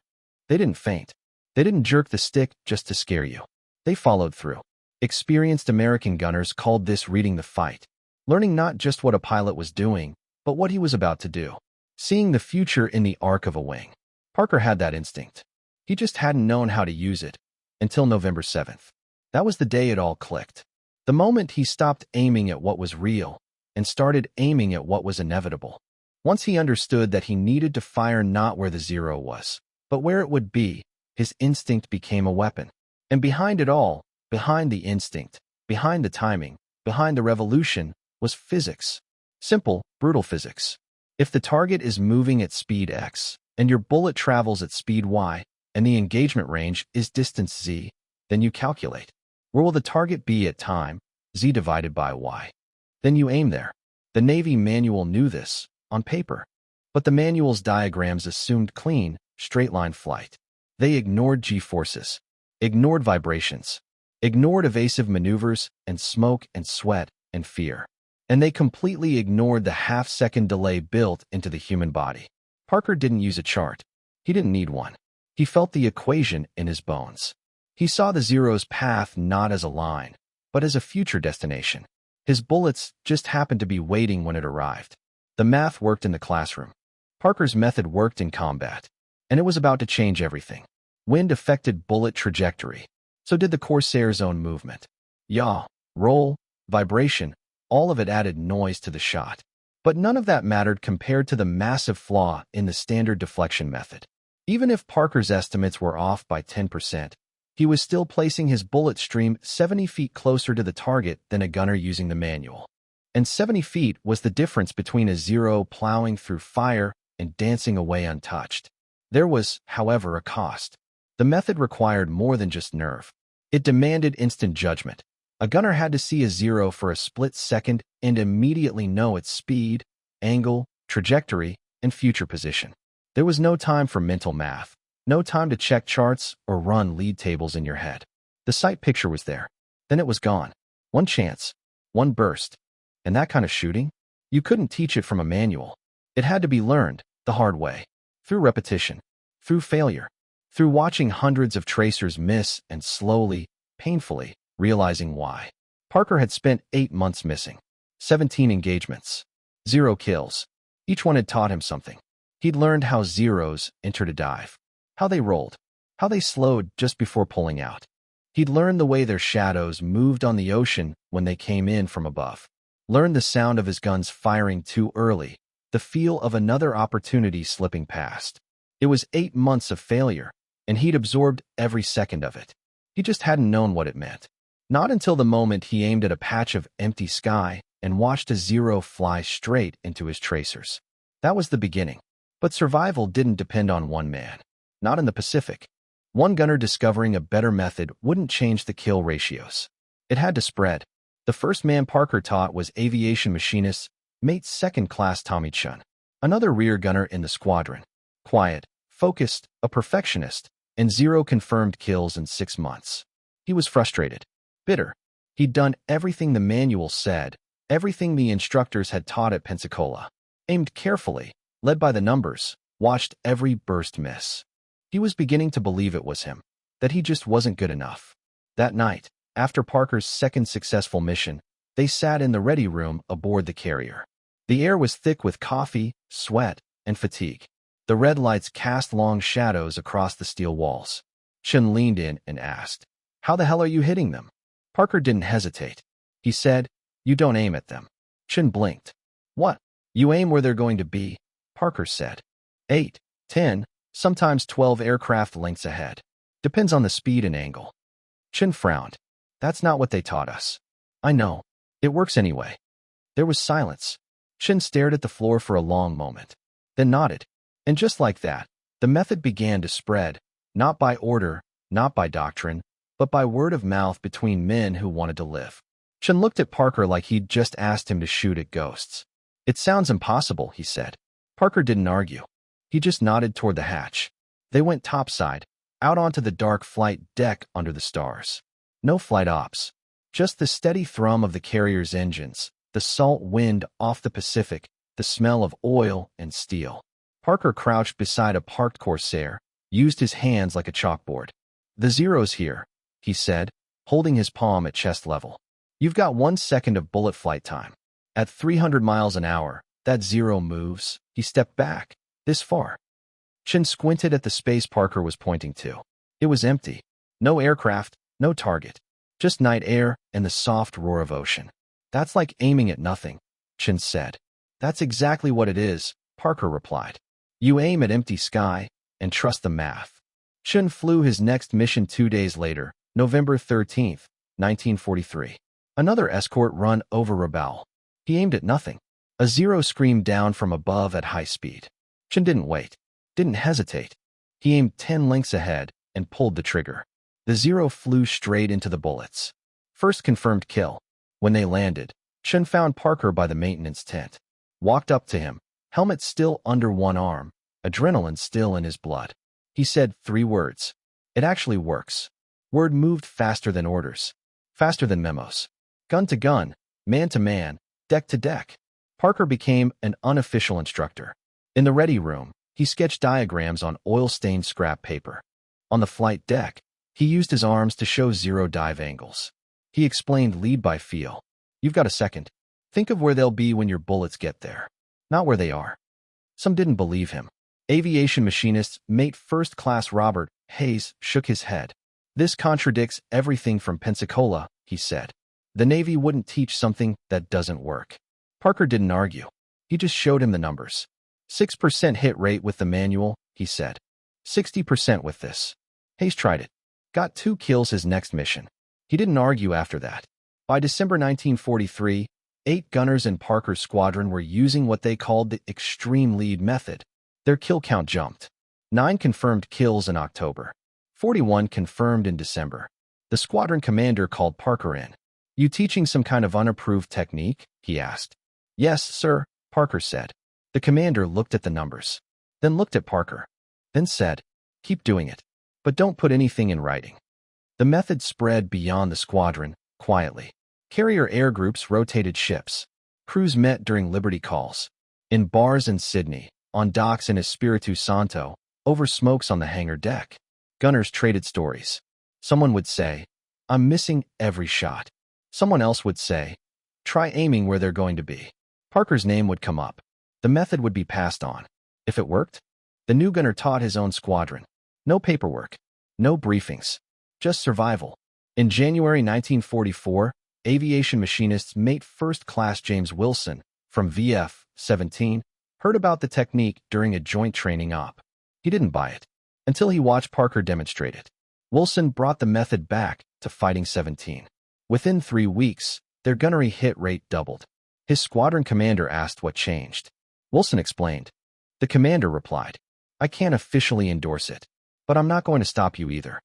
Speaker 1: They didn't feint. They didn't jerk the stick just to scare you. They followed through. Experienced American gunners called this reading the fight, learning not just what a pilot was doing, but what he was about to do, seeing the future in the arc of a wing. Parker had that instinct. He just hadn't known how to use it until November 7th. That was the day it all clicked. The moment he stopped aiming at what was real and started aiming at what was inevitable. Once he understood that he needed to fire not where the Zero was, but where it would be, his instinct became a weapon. And behind it all, behind the instinct, behind the timing, behind the revolution, was physics. Simple, brutal physics. If the target is moving at speed x, and your bullet travels at speed y, and the engagement range is distance z, then you calculate. Where will the target be at time, z divided by y? Then you aim there. The Navy manual knew this, on paper. But the manual's diagrams assumed clean, straight-line flight. They ignored g-forces, ignored vibrations, ignored evasive maneuvers and smoke and sweat and fear. And they completely ignored the half-second delay built into the human body. Parker didn't use a chart. He didn't need one. He felt the equation in his bones. He saw the Zero's path not as a line, but as a future destination. His bullets just happened to be waiting when it arrived. The math worked in the classroom. Parker's method worked in combat. And it was about to change everything. Wind affected bullet trajectory. So did the Corsair's own movement. Yaw, roll, vibration, all of it added noise to the shot. But none of that mattered compared to the massive flaw in the standard deflection method. Even if Parker's estimates were off by 10%, he was still placing his bullet stream 70 feet closer to the target than a gunner using the manual. And 70 feet was the difference between a zero plowing through fire and dancing away untouched. There was, however, a cost. The method required more than just nerve. It demanded instant judgment. A gunner had to see a zero for a split second and immediately know its speed, angle, trajectory, and future position. There was no time for mental math, no time to check charts or run lead tables in your head. The sight picture was there. Then it was gone. One chance, one burst. And that kind of shooting? You couldn't teach it from a manual. It had to be learned the hard way, through repetition, through failure, through watching hundreds of tracers miss and slowly, painfully, realizing why. Parker had spent 8 months missing, 17 engagements, 0 kills. Each one had taught him something. He'd learned how zeros entered a dive, how they rolled, how they slowed just before pulling out. He'd learned the way their shadows moved on the ocean when they came in from above, learned the sound of his guns firing too early, the feel of another opportunity slipping past. It was 8 months of failure, and he'd absorbed every second of it. He just hadn't known what it meant. Not until the moment he aimed at a patch of empty sky and watched a zero fly straight into his tracers. That was the beginning. But survival didn't depend on one man. Not in the Pacific. One gunner discovering a better method wouldn't change the kill ratios. It had to spread. The first man Parker taught was Aviation Machinist, mate second-class Tommy Chun, another rear gunner in the squadron. Quiet, focused, a perfectionist, and 0 confirmed kills in 6 months. He was frustrated. Bitter. He'd done everything the manual said, everything the instructors had taught at Pensacola. Aimed carefully, led by the numbers, watched every burst miss. He was beginning to believe it was him, that he just wasn't good enough. That night, after Parker's second successful mission, they sat in the ready room aboard the carrier. The air was thick with coffee, sweat, and fatigue. The red lights cast long shadows across the steel walls. Chun leaned in and asked, "How the hell are you hitting them?" Parker didn't hesitate. He said, "You don't aim at them." Chun blinked. "What? You aim where they're going to be," Parker said. 8, 10, sometimes 12 aircraft lengths ahead. Depends on the speed and angle. Chun frowned. "That's not what they taught us." "I know. It works anyway." There was silence. Chun stared at the floor for a long moment, then nodded. And just like that, the method began to spread, not by order, not by doctrine, but by word of mouth between men who wanted to live. Chun looked at Parker like he'd just asked him to shoot at ghosts. "It sounds impossible," he said. Parker didn't argue. He just nodded toward the hatch. They went topside, out onto the dark flight deck under the stars. No flight ops. Just the steady thrum of the carrier's engines, the salt wind off the Pacific, the smell of oil and steel. Parker crouched beside a parked Corsair, used his hands like a chalkboard. "The zero's here," he said, holding his palm at chest level. "You've got 1 second of bullet flight time. At 300 miles an hour, that zero moves." He stepped back. This far. Chun squinted at the space Parker was pointing to. It was empty. No aircraft, no target. Just night air and the soft roar of ocean. "That's like aiming at nothing," Chun said. "That's exactly what it is," Parker replied. "You aim at empty sky and trust the math." Chun flew his next mission 2 days later, November 13th, 1943. Another escort run over Rabaul. He aimed at nothing. A zero screamed down from above at high speed. Chun didn't wait, didn't hesitate. He aimed 10 lengths ahead and pulled the trigger. The zero flew straight into the bullets. First confirmed kill. When they landed, Chun found Parker by the maintenance tent. Walked up to him, helmet still under one arm, adrenaline still in his blood. He said 3 words. It actually works. Word moved faster than orders. Faster than memos. Gun to gun, man to man, deck to deck. Parker became an unofficial instructor. In the ready room, he sketched diagrams on oil-stained scrap paper. On the flight deck, he used his arms to show zero dive angles. He explained lead by feel. You've got a second. Think of where they'll be when your bullets get there, not where they are. Some didn't believe him. Aviation machinist, mate first class Robert Hayes, shook his head. This contradicts everything from Pensacola, he said. The Navy wouldn't teach something that doesn't work. Parker didn't argue. He just showed him the numbers. 6% hit rate with the manual, he said. 60% with this. Hayes tried it. Got 2 kills his next mission. He didn't argue after that. By December 1943, 8 gunners in Parker's squadron were using what they called the extreme lead method. Their kill count jumped. 9 confirmed kills in October. 41 confirmed in December. The squadron commander called Parker in. You teaching some kind of unapproved technique? He asked. Yes, sir, Parker said. The commander looked at the numbers, then looked at Parker, then said, keep doing it, but don't put anything in writing. The method spread beyond the squadron, quietly. Carrier air groups rotated ships. Crews met during Liberty calls. In bars in Sydney, on docks in Espiritu Santo, over smokes on the hangar deck. Gunners traded stories. Someone would say, I'm missing every shot. Someone else would say, try aiming where they're going to be. Parker's name would come up. The method would be passed on. If it worked, the new gunner taught his own squadron. No paperwork, no briefings, just survival. In January 1944, aviation machinist mate first class James Wilson, from VF-17, heard about the technique during a joint training op. He didn't buy it until he watched Parker demonstrate it. Wilson brought the method back to Fighting 17. Within 3 weeks, their gunnery hit rate doubled. His squadron commander asked what changed. Wilson explained. The commander replied, I can't officially endorse it, but I'm not going to stop you either.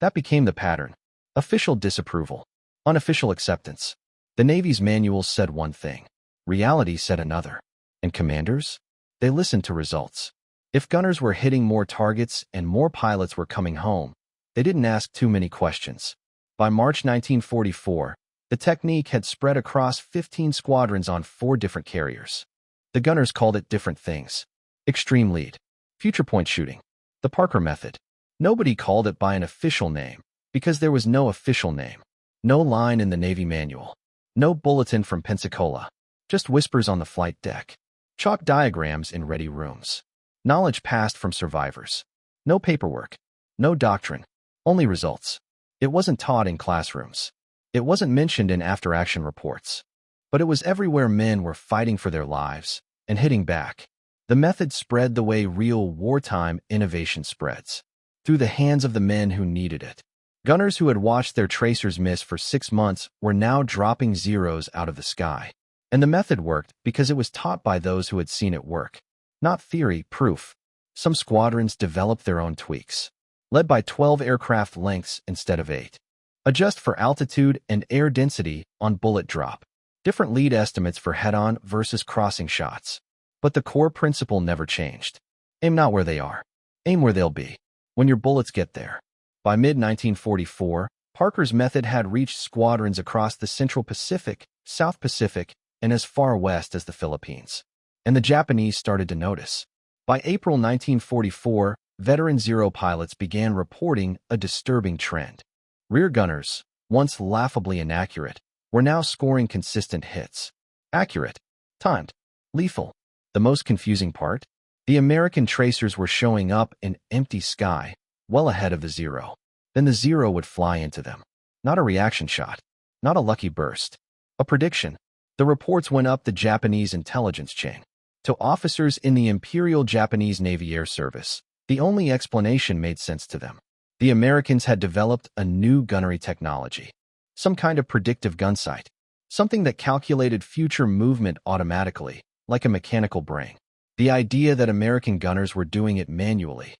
Speaker 1: That became the pattern. Official disapproval. Unofficial acceptance. The Navy's manuals said one thing. Reality said another. And commanders? They listened to results. If gunners were hitting more targets and more pilots were coming home, they didn't ask too many questions. By March 1944, the technique had spread across 15 squadrons on 4 different carriers. The gunners called it different things. Extreme lead. Future point shooting. The Parker method. Nobody called it by an official name, because there was no official name. No line in the Navy manual. No bulletin from Pensacola. Just whispers on the flight deck. Chalk diagrams in ready rooms. Knowledge passed from survivors. No paperwork. No doctrine. Only results. It wasn't taught in classrooms. It wasn't mentioned in after-action reports. But it was everywhere men were fighting for their lives and hitting back. The method spread the way real wartime innovation spreads, through the hands of the men who needed it. Gunners who had watched their tracers miss for 6 months were now dropping zeros out of the sky. And the method worked because it was taught by those who had seen it work. Not theory, proof. Some squadrons developed their own tweaks, led by 12 aircraft lengths instead of 8. Adjust for altitude and air density on bullet drop. Different lead estimates for head-on versus crossing shots. But the core principle never changed. Aim not where they are. Aim where they'll be, when your bullets get there. By mid-1944, Parker's method had reached squadrons across the Central Pacific, South Pacific, and as far west as the Philippines. And the Japanese started to notice. By April 1944, veteran Zero pilots began reporting a disturbing trend. Rear gunners, once laughably inaccurate, were now scoring consistent hits. Accurate, timed, lethal. The most confusing part? The American tracers were showing up in empty sky, well ahead of the Zero. Then the Zero would fly into them. Not a reaction shot. Not a lucky burst. A prediction. The reports went up the Japanese intelligence chain. To officers in the Imperial Japanese Navy Air Service, the only explanation made sense to them. The Americans had developed a new gunnery technology. Some kind of predictive gun sight. Something that calculated future movement automatically, like a mechanical brain. The idea that American gunners were doing it manually.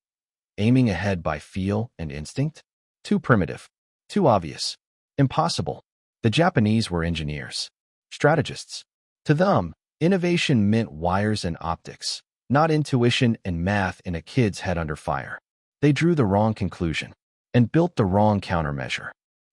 Speaker 1: Aiming ahead by feel and instinct? Too primitive. Too obvious. Impossible. The Japanese were engineers. Strategists. To them, innovation meant wires and optics, not intuition and math in a kid's head under fire. They drew the wrong conclusion and built the wrong countermeasure.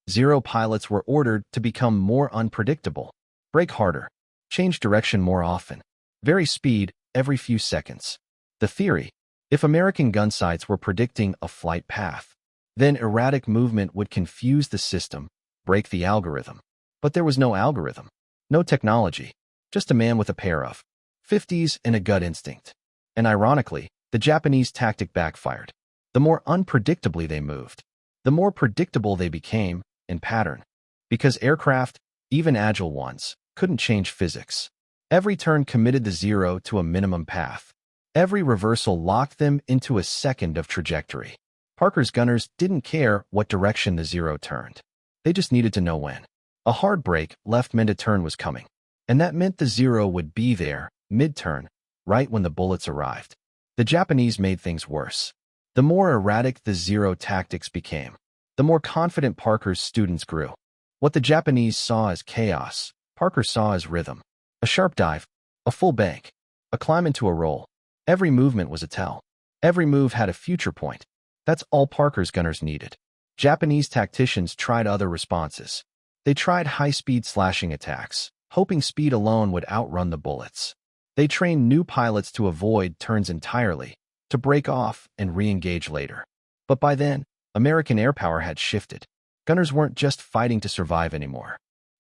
Speaker 1: Zero pilots were ordered to become more unpredictable, brake harder, change direction more often, vary speed every few seconds. The theory: if American gun sights were predicting a flight path, then erratic movement would confuse the system, break the algorithm. But there was no algorithm. No technology, just a man with a pair of 50s and a gut instinct. And ironically, the Japanese tactic backfired. The more unpredictably they moved, the more predictable they became in pattern. Because aircraft, even agile ones, couldn't change physics. Every turn committed the Zero to a minimum path. Every reversal locked them into a second of trajectory. Parker's gunners didn't care what direction the Zero turned. They just needed to know when. A hard break left meant a turn was coming. And that meant the Zero would be there, mid-turn, right when the bullets arrived. The Japanese made things worse. The more erratic the Zero tactics became, the more confident Parker's students grew. What the Japanese saw as chaos, Parker saw as rhythm. A sharp dive, a full bank, a climb into a roll. Every movement was a tell. Every move had a future point. That's all Parker's gunners needed. Japanese tacticians tried other responses. They tried high-speed slashing attacks, hoping speed alone would outrun the bullets. They trained new pilots to avoid turns entirely, to break off and re-engage later. But by then, American air power had shifted. Gunners weren't just fighting to survive anymore.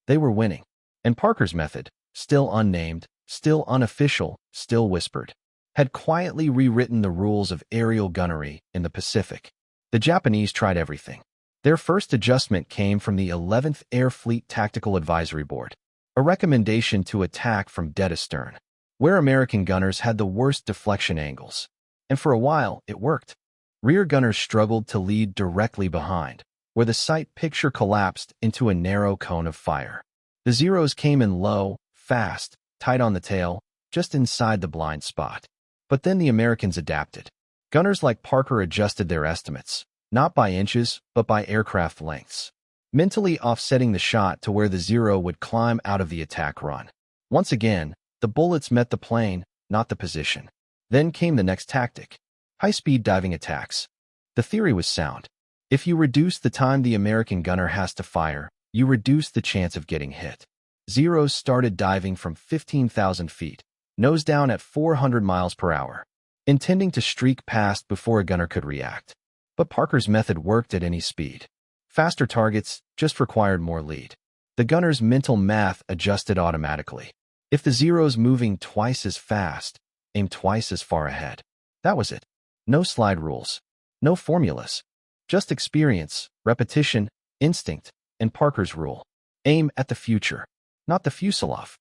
Speaker 1: They were winning. And Parker's method, still unnamed, still unofficial, still whispered, had quietly rewritten the rules of aerial gunnery in the Pacific. The Japanese tried everything. Their first adjustment came from the 11th Air Fleet Tactical Advisory Board, a recommendation to attack from dead astern, where American gunners had the worst deflection angles. And for a while, it worked. Rear gunners struggled to lead directly behind, where the sight picture collapsed into a narrow cone of fire. The Zeros came in low, fast, tight on the tail, just inside the blind spot. But then the Americans adapted. Gunners like Parker adjusted their estimates, not by inches, but by aircraft lengths, mentally offsetting the shot to where the Zero would climb out of the attack run. Once again, the bullets met the plane, not the position. Then came the next tactic: high-speed diving attacks. The theory was sound. If you reduce the time the American gunner has to fire, you reduce the chance of getting hit. Zeros started diving from 15,000 feet, nose down at 400 miles per hour, intending to streak past before a gunner could react. But Parker's method worked at any speed. Faster targets just required more lead. The gunner's mental math adjusted automatically. If the Zero's moving twice as fast, aim twice as far ahead. That was it. No slide rules. No formulas. Just experience, repetition, instinct, and Parker's rule. Aim at the future, not the fuselage.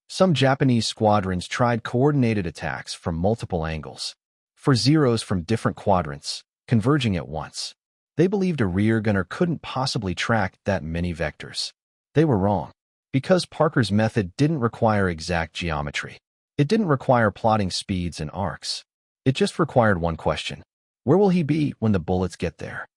Speaker 1: Some Japanese squadrons tried coordinated attacks from multiple angles. For Zeros from different quadrants, converging at once. They believed a rear gunner couldn't possibly track that many vectors. They were wrong. Because Parker's method didn't require exact geometry. It didn't require plotting speeds and arcs. It just required one question: where will he be when the bullets get there?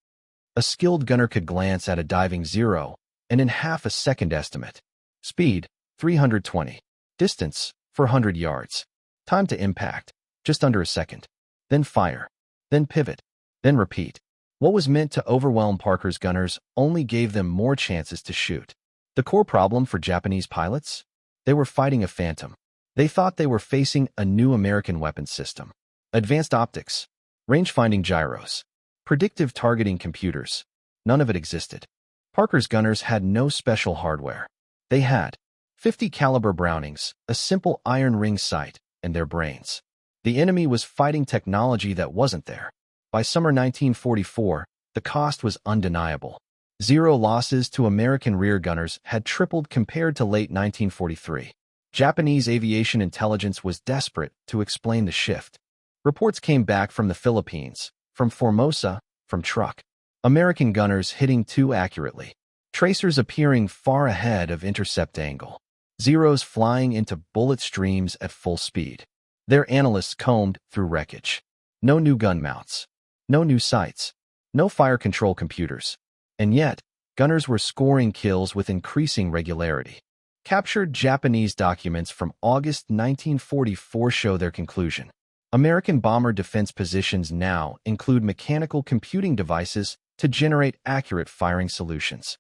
Speaker 1: A skilled gunner could glance at a diving Zero and in half a second estimate. Speed, 320. Distance, 400 yards. Time to impact, just under a second. Then fire. Then pivot. Then repeat. What was meant to overwhelm Parker's gunners only gave them more chances to shoot. The core problem for Japanese pilots? They were fighting a phantom. They thought they were facing a new American weapons system. Advanced optics, range-finding gyros, predictive targeting computers. None of it existed. Parker's gunners had no special hardware. They had 50 caliber Brownings, a simple iron ring sight, and their brains. The enemy was fighting technology that wasn't there. By summer 1944, the cost was undeniable. Zero losses to American rear gunners had tripled compared to late 1943. Japanese aviation intelligence was desperate to explain the shift. Reports came back from the Philippines, from Formosa, from Truk. American gunners hitting too accurately. Tracers appearing far ahead of intercept angle. Zeros flying into bullet streams at full speed. Their analysts combed through wreckage. No new gun mounts. No new sights. No fire control computers. And yet, gunners were scoring kills with increasing regularity. Captured Japanese documents from August 1944 show their conclusion. American bomber defense positions now include mechanical computing devices to generate accurate firing solutions.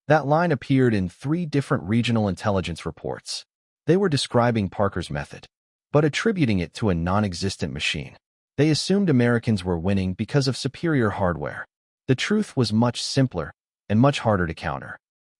Speaker 1: That line appeared in 3 different regional intelligence reports. They were describing Parker's method, but attributing it to a non-existent machine. They assumed Americans were winning because of superior hardware. The truth was much simpler and much harder to counter.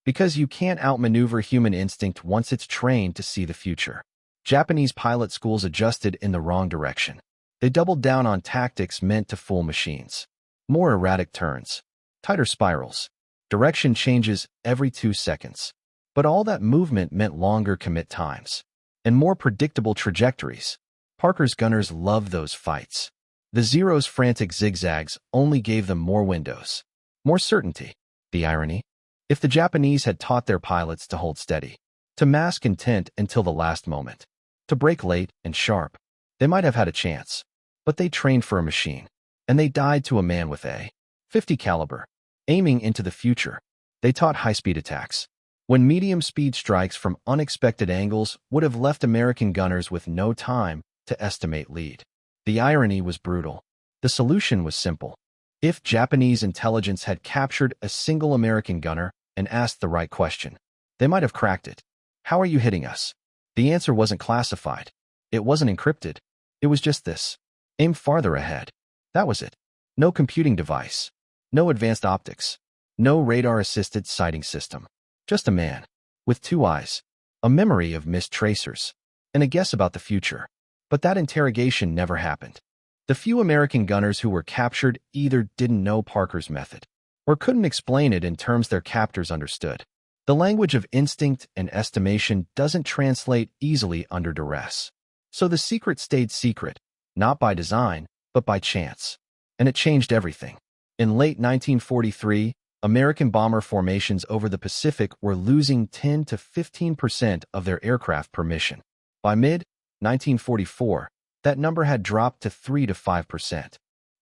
Speaker 1: Because you can't outmaneuver human instinct once it's trained to see the future. Japanese pilot schools adjusted in the wrong direction. They doubled down on tactics meant to fool machines. More erratic turns, tighter spirals, direction changes every 2 seconds. But all that movement meant longer commit times and more predictable trajectories. Parker's gunners loved those fights. The Zero's frantic zigzags only gave them more windows, more certainty. The irony? If the Japanese had taught their pilots to hold steady, to mask intent until the last moment, to brake late and sharp, they might have had a chance. But they trained for a machine, and they died to a man with a .50 caliber, aiming into the future. They taught high-speed attacks, when medium-speed strikes from unexpected angles would have left American gunners with no time to estimate lead. The irony was brutal. The solution was simple. If Japanese intelligence had captured a single American gunner and asked the right question, they might have cracked it. How are you hitting us? The answer wasn't classified. It wasn't encrypted. It was just this. Aim farther ahead. That was it. No computing device. No advanced optics. No radar-assisted sighting system. Just a man. With 2 eyes. A memory of missed tracers. And a guess about the future. But that interrogation never happened. The few American gunners who were captured either didn't know Parker's method, or couldn't explain it in terms their captors understood. The language of instinct and estimation doesn't translate easily under duress. So the secret stayed secret, not by design, but by chance. And it changed everything. In late 1943, American bomber formations over the Pacific were losing 10 to 15% of their aircraft per mission. By mid-1944, that number had dropped to 3 to 5%.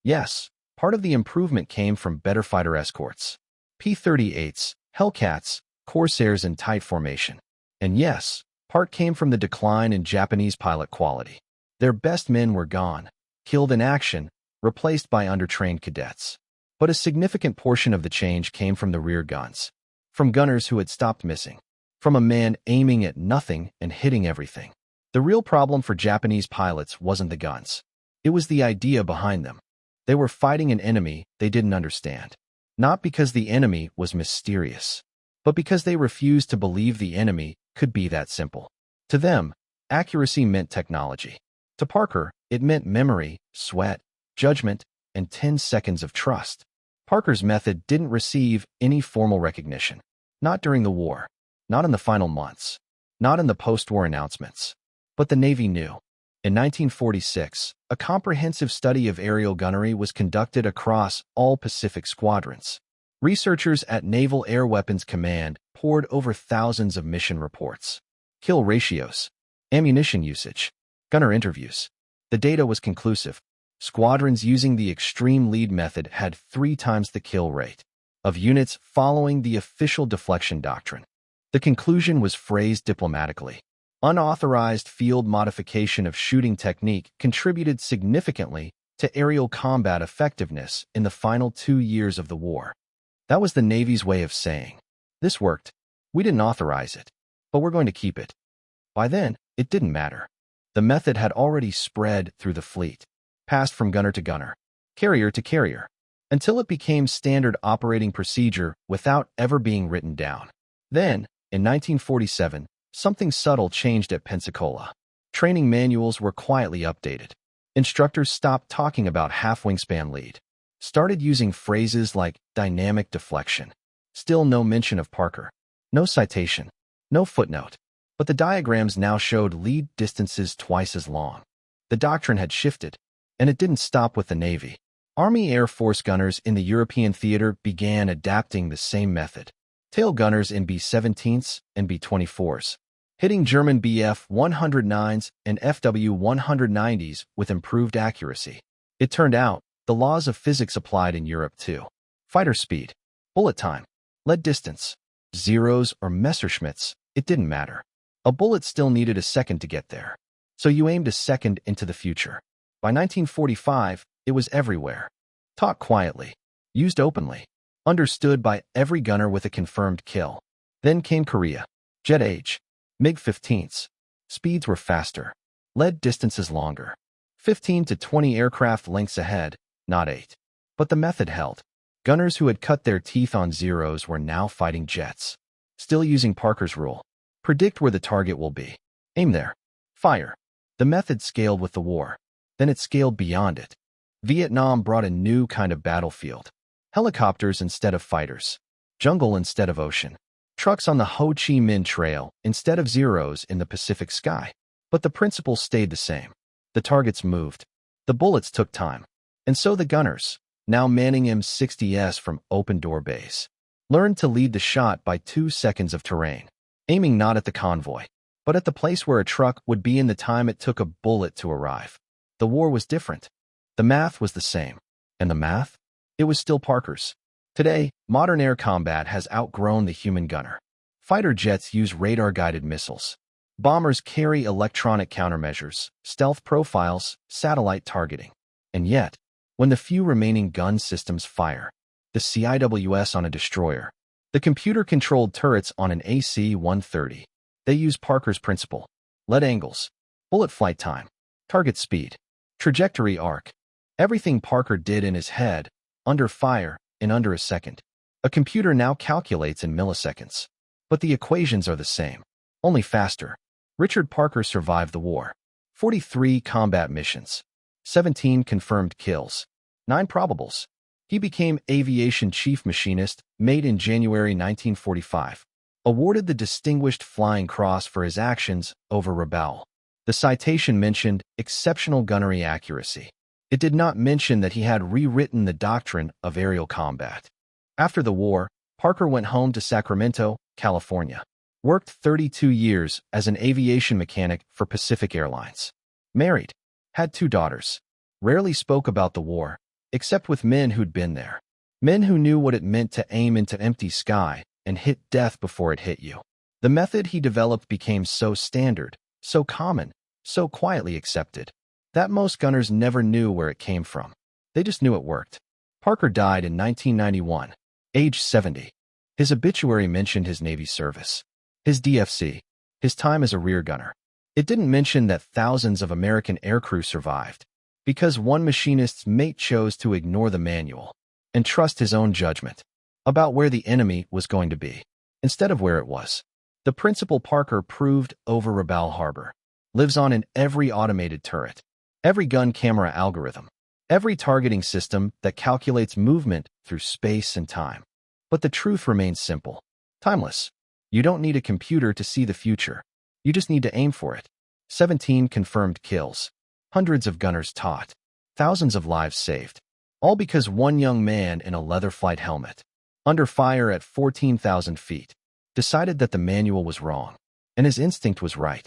Speaker 1: Yes, part of the improvement came from better fighter escorts. P-38s, Hellcats, Corsairs in tight formation. And yes, part came from the decline in Japanese pilot quality. Their best men were gone, killed in action, replaced by undertrained cadets. But a significant portion of the change came from the rear guns, from gunners who had stopped missing, from a man aiming at nothing and hitting everything. The real problem for Japanese pilots wasn't the guns. It was the idea behind them. They were fighting an enemy they didn't understand. Not because the enemy was mysterious, but because they refused to believe the enemy could be that simple. To them, accuracy meant technology. To Parker, it meant memory, sweat, judgment, and 10 seconds of trust. Parker's method didn't receive any formal recognition. Not during the war, not in the final months, not in the post-war announcements. But the Navy knew. In 1946, a comprehensive study of aerial gunnery was conducted across all Pacific squadrons. Researchers at Naval Air Weapons Command poured over thousands of mission reports, kill ratios, ammunition usage, gunner interviews. The data was conclusive. Squadrons using the extreme lead method had 3 times the kill rate of units following the official deflection doctrine. The conclusion was phrased diplomatically. Unauthorized field modification of shooting technique contributed significantly to aerial combat effectiveness in the final 2 years of the war. That was the Navy's way of saying, this worked. We didn't authorize it, but we're going to keep it. By then, it didn't matter. The method had already spread through the fleet, passed from gunner to gunner, carrier to carrier, until it became standard operating procedure without ever being written down. Then, in 1947, something subtle changed at Pensacola. Training manuals were quietly updated. Instructors stopped talking about half-wingspan lead, started using phrases like dynamic deflection. Still no mention of Parker. No citation. No footnote. But the diagrams now showed lead distances twice as long. The doctrine had shifted, and it didn't stop with the Navy. Army Air Force gunners in the European theater began adapting the same method. Tail gunners in B-17s and B-24s, hitting German Bf-109s and FW-190s with improved accuracy. It turned out, the laws of physics applied in Europe too. Fighter speed, bullet time, lead distance, Zeros or Messerschmitts, it didn't matter. A bullet still needed a second to get there. So you aimed a second into the future. By 1945, it was everywhere. Taught quietly, used openly, understood by every gunner with a confirmed kill. Then came Korea. Jet age. MiG-15s. Speeds were faster. Lead distances longer. 15 to 20 aircraft lengths ahead, not 8. But the method held. Gunners who had cut their teeth on Zeros were now fighting jets. Still using Parker's rule. Predict where the target will be. Aim there. Fire. The method scaled with the war. Then it scaled beyond it. Vietnam brought a new kind of battlefield. Helicopters instead of fighters. Jungle instead of ocean. Trucks on the Ho Chi Minh Trail instead of Zeros in the Pacific sky. But the principle stayed the same. The targets moved. The bullets took time. And so the gunners, now manning M60s from open-door base, learned to lead the shot by 2 seconds of terrain, aiming not at the convoy, but at the place where a truck would be in the time it took a bullet to arrive. The war was different. The math was the same. And the math? It was still Parker's. Today, modern air combat has outgrown the human gunner. Fighter jets use radar-guided missiles. Bombers carry electronic countermeasures, stealth profiles, satellite targeting. And yet, when the few remaining gun systems fire, the CIWS on a destroyer, the computer-controlled turrets on an AC-130, they use Parker's principle. Lead angles, bullet flight time, target speed, trajectory arc. Everything Parker did in his head, under fire, in under a second. A computer now calculates in milliseconds. But the equations are the same, only faster. Richard Parker survived the war. 43 combat missions. 17 confirmed kills. 9 probables. He became Aviation Chief Machinist, made in January 1945. Awarded the Distinguished Flying Cross for his actions over Rabaul. The citation mentioned exceptional gunnery accuracy. It did not mention that he had rewritten the doctrine of aerial combat. After the war, Parker went home to Sacramento, California. Worked 32 years as an aviation mechanic for Pacific Airlines. Married. Had 2 daughters. Rarely spoke about the war, except with men who'd been there. Men who knew what it meant to aim into empty sky and hit death before it hit you. The method he developed became so standard, so common, so quietly accepted, that most gunners never knew where it came from. They just knew it worked. Parker died in 1991, age 70. His obituary mentioned his Navy service, his DFC, his time as a rear gunner. It didn't mention that thousands of American aircrew survived, because one machinist's mate chose to ignore the manual and trust his own judgment about where the enemy was going to be, instead of where it was. The principle Parker proved over Rabaul Harbor lives on in every automated turret, every gun camera algorithm, every targeting system that calculates movement through space and time. But the truth remains simple, timeless. You don't need a computer to see the future. You just need to aim for it. 17 confirmed kills. Hundreds of gunners taught. Thousands of lives saved. All because one young man in a leather flight helmet, under fire at 14,000 feet, decided that the manual was wrong, and his instinct was right.